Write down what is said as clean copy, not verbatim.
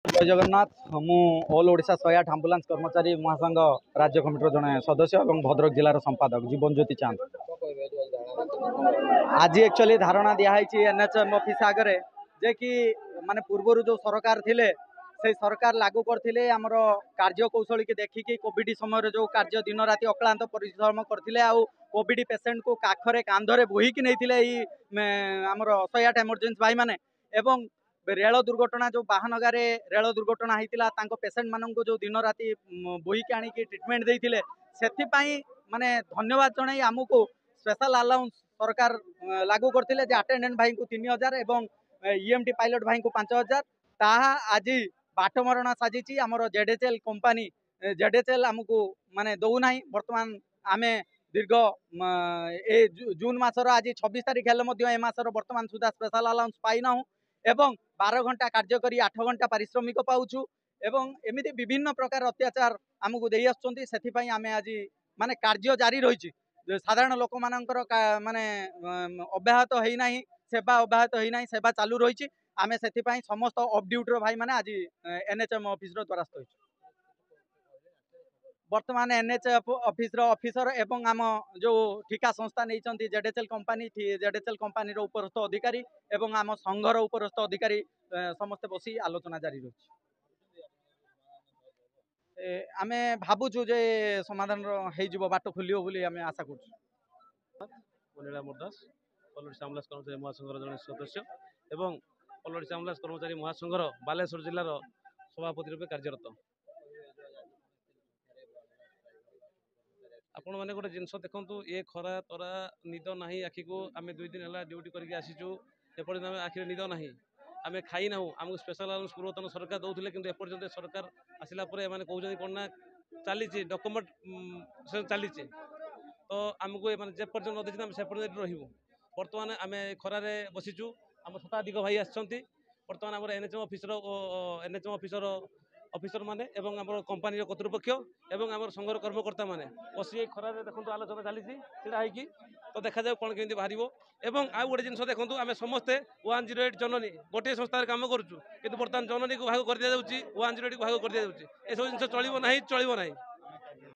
जय जगन्नाथ मु all Odisha 108 ambulance कर्मचारी महासंघ राज्य कमिटर जड़े सदस्य और भद्रक जिलार संपादक जीवन ज्योति चांद आज एक्चुअली धारणा दिखाई एनएचएम ऑफिस आगे जे कि माने पूर्वर जो सरकार थिले से सरकार लागू करथिले हमर कार्यकौशल की देखिकी कोविड समय जो कार्य दिन राति अक्लांत परिश्रम करथिले आ कोविड पेसेंट को काखरे कांधरे बोहिकी नैथिले हमर 108 इमरजेंसी भाई माने एवं रेल दुर्घटना जो बाहनगारे रेल दुर्घटना होता तांको पेसेंट मानक जो दिन राति बोहिकी आनिकी ट्रिटमेंट देइथिले सेथिपाई माने धन्यवाद जणाई आमको स्पेशल अलाउंस सरकार लागू करथिले जे अटेंडेंट भाई को 3000 एवं ईएमटी पायलट भाई को 5000 ताहा आज बाटमरणा साजिची आमर जेडेचएल कंपनी जेडेचएल आमको माने दौना बर्तमान आमे दीर्घ ए जून मासर आज 26 तारीख हेल्ले ए मासर बर्तमान सुधा स्पेशल अलाउंस पाइना एवं 12 घंटा कार्य करी 8 घंटा पारिश्रमिक पाउछु एवं एमिति विभिन्न प्रकार अत्याचार आमको दे आसुँच आमे आज माने कार्य जारी रही साधारण लोक मानकर माने अब्याहत होना सेवा अब्याहत होना सेवा चालू रही आमे से समस्त ऑफ ड्यूटी भाई माने आज एनएचएम ऑफिस द्वारस्थ हो बर्तमान एनएचएफ ऑफिस ऑफिसर एवं आम जो ठिका संस्था नहीं जेडेचएल कंपनी उपरस्थ अधिकारी एवं आम संघर उपरस्थ अधिकारी समस्ते बसी आलोचना जारी रही आमे भावुचु जे समाधान हो बाट खोलियो बोली आमे आशा करूँ मनीला मोरदास पल्लड़ी आंबुलांस कर्मचारी महासंघर जड़े सदस्य एवं पल्लड़ी आंबुलांस कर्मचारी महासंघर बालेश्वर जिलार सभापति रूपे कार्यरत आपण मैंने गोटे जिनस देखु ये खरा तरा निद ना आखि को आम 2 दिन है ड्यूटी करके आसीचु एपर्तन आम आखिरे निद ना आम खाई ना आमको स्पेशल अलाउंस पूर्वतन सरकार दौले कि एपर्तन सरकार आसला कहते कौन ना चली डॉक्यूमेंट चली तो आमको जेपर्यंत नदी आम से रही बर्तमान आम खरारे बसीचु आम शताधिक भाई आसछंती बर्तमान आम एनएचएम ऑफिसर माने एवं आम कंपनी कर्तृपक्ष एवं आम संघर कर्मकर्ता माने बसी खरारे देखो आलोचना चली तो देखा जाए कौन केमती बाहर एवं आउ गोटे जिन देखो आम समस्ते 108 जननी गोटे संस्था काम करुँ कि बर्तमान जननी को भाग कर दि जाऊँगी 108 को भाग कर दि जाऊँगी एसब जिन चलो ना चलो ना